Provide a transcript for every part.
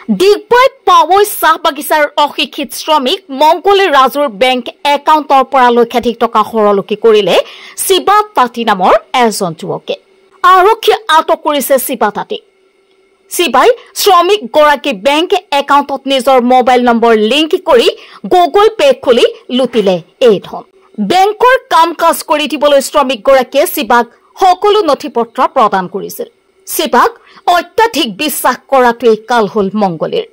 ডিগবৈ পাৱৈ চাহ বাগিচাৰ অশিক্ষিত শ্ৰমিক মংগলী ৰাজুৰ বেংক একাউণ্টৰ পৰা লক্ষাধিক টকা সৰলকি কৰিলে শিৱা তাঁতী নামৰ এজন যুৱকে। আৰক্ষীয়ে আটক কৰিছে শিৱা তাঁতীক। শিৱাই শ্ৰমিকগৰাকীৰ বেংক একাউণ্টত নিজৰ মোবাইল নম্বৰ লিংক কৰি গুগল পে খুলি লুটিলে এই ধন। বেংকৰ কাম কাজ কৰি দিবলৈ শ্ৰমিকগৰাকীয়ে শিৱাক সকলো নথি পত্ৰ প্ৰদান কৰিছিল। শিৱাক অত্যাধিক বিশ্বাস কৰাটোৱেই কাল হল মংগলীৰ।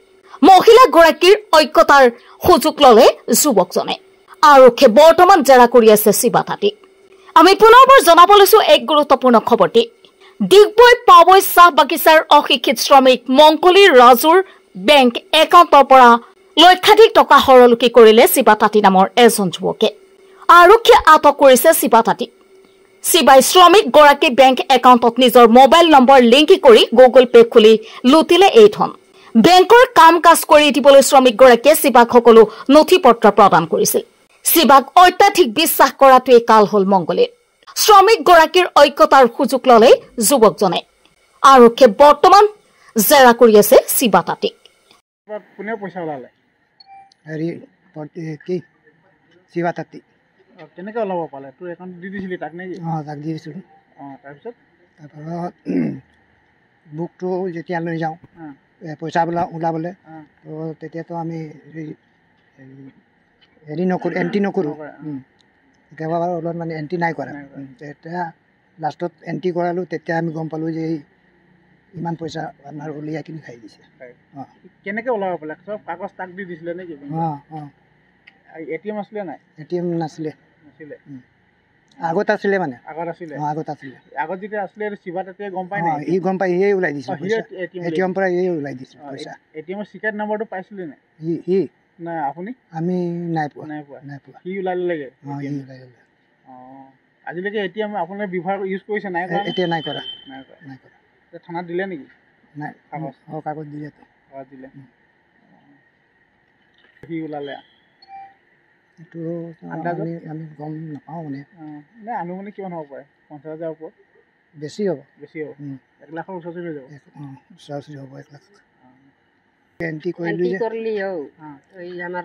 মহিলাগৰাকীৰ ঐক্যতাৰ সুযোগ ললে যুৱকজনে। আৰক্ষীয়ে বৰ্তমান জেৰা কৰি আছে শিৱা তাঁতীক। আমি পুনৰবাৰ জনাব লৈছো এক গুৰুত্বপূৰ্ণ খবৰটি। ডিগবৈ পাৱৈ চাহ বাগিচাৰ অশিক্ষিত শ্ৰমিক মংগলী ৰাজুৰ বেংক একাউণ্টৰ পৰা লক্ষাধিক টকা সৰলকি কৰিলে শিৱা তাঁতী নামৰ এজন যুৱকে। আৰক্ষীয়ে আটক কৰিছে শিৱা তাঁতীক। শিৱাই শ্ৰমিকগৰাকীৰ বেংক একাউণ্টত নিজৰ মোবাইল নম্বৰ লিংক কৰি গুগল পে খুলি লুটিলে এই ধন। বেংকৰ কাম কাজ কৰি দিবলৈ শ্ৰমিকগৰাকীয়ে শিৱাক সকলো নথি পত্ৰ প্ৰদান কৰিছিল। শিৱাক অত্যাধিক বিশ্বাস কৰাটোৱেই কাল হল মংগলীৰ। শ্ৰমিকগৰাকীৰ ঐক্যতাৰ সুযোগ ললে যুৱকজনে। আৰক্ষীয়ে বৰ্তমান জেৰা কৰি আছে শিৱা তাঁতীক। কোনে পইচা ওলালে? শিৱা তাঁতী। কেনেকৈ ওলাব পালে? তোৰ একাউণ্ট দি দিছিলি তাক নেকি? তাক দি দিছিলোঁ। তাৰপিছত বুকটো যেতিয়া লৈ যাওঁ পইচা ওলাবলৈ, তো তেতিয়াতো আমি হেৰি নকৰোঁ, এণ্ট্ৰি নকৰোঁ। কেতিয়াবা অলপ মানে এণ্ট্ৰি নাই কৰা। তেতিয়া লাষ্টত এণ্ট্ৰি কৰালোঁ, তেতিয়া আমি গম পালোঁ যে ইমান পইচা আমাৰ উলিয়াই কিনি খাই দিছে। কেনেকৈ ওলাব পালে? চব কাগজ তাক দি দিছিলে নেকি? এটিএম আছিলে নাই? এটিএম নাছিলে। আগত আছিলে মানে। আগত আছিলে? আগত আছিলে। আগত যেতিয়া আছিলে শিৱা তাঁতীয়ে গম পাই নাই? ই গম পাই, ইয়ে ওলাই দিছিল। এটিএম পৰা ইয়ে ওলাই দিছিল পইচা। এটিএমৰ চিক্ৰেট নম্বৰটো পাইছিলে নাই? নাই আপুনি? আমি নাই পোৱা। সি ওলাই ল'লেগৈ? সি ওলাই ল'লে। আজিলৈকে এটিএম আপোনাৰ ব্যৱহাৰ ইউজ কৰিছে নাই? এতিয়া নাই কৰা। থানাত দিলে নেকি? নাই। কাগজ দিলে। কাগজ দিলে। সি ওলালে? এইটো আমি গম নাপাওঁ মানে। আনুমানিক কিমান হ'ব পাৰে? 50,000 ওপৰত? বেছি হ'ব। বেছি হ'ব? 1 লাখৰ ওচৰা-ওচৰি হৈ যাব? ওচৰা-ওচৰি হ'ব 1 লাখ। एंट्री कर ली हो। हमार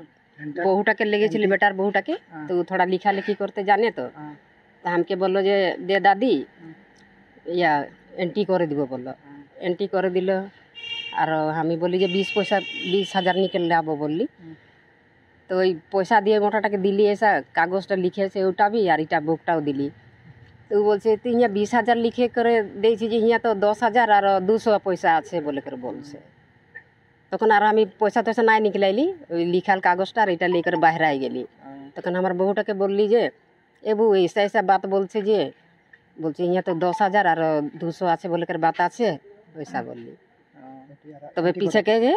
बहुटा के लेगे चली बेटार बहुटा के, तो थोड़ा लिखा लिखी करते जाने तो हमके बोलो जे दे दादी या एंट्री कर दिबो बोलो। एंट्री कर दिल और हमें बोली जे 20,000 निकल आबो बोली। तो पैसा दिए मोटाटा के दिली ऐसा कागजटा लिखे से ओटा भी और इटा बुकटाओ दिली। तो बोलছে তুই ইয়া 20,000 লিখে করে দেইছি যে ইয়া তো 10,000 আর 200 পয়সা আছে বলে করে বলছে। তখন আর আমি পয়সা টয়সা নাই নিকলাইলি, ওই লিখাল কাগজটা আর এটা लेकर बाहर आई गेली। তখন আমার বহুটাকে বললি যে এবু ऐसा ऐसा बात বলছে যে বলছে ইয়া তো 10,000 আর 200 আছে বলে করে बात আছে वैसा বললি। তবে পিছে কে যে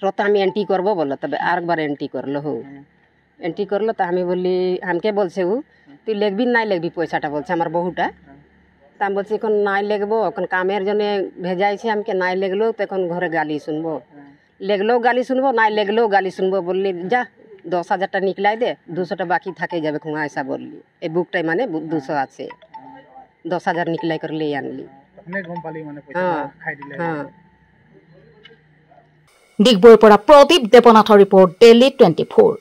রত আমি এন্ট্রি করব বললো, তবে আরেকবার এন্ট্রি করলো। হো এন্ট্রি করলো তো আমি বললি हमके বলছে ও তুই লিখবি নাই লিখবি পয়সাটা বলছে আমার বহুটা। তা আমি বলছি এখন নাই লিখবো, এখন কামের জন্য ভেজাইছে আমাকে, নাই লিখলেও তো এখন ঘরে গালি শুনবো, লিখলেও গালি শুনবো, নাই লিখলেও গালি শুনবো। বললি যা 10,000টা নিকলাই দে, 200টা বাকি থাকে যাবে খুঁয়া ऐसा বললি। এই বুকটাই মানে 200 আছে, 10,000 নিকলাই করে লিয়ে আনলি। ডিগবৈৰ পৰা প্ৰদীপ দেৱনাথৰ ৰিপৰ্ট, দিল্লী 24।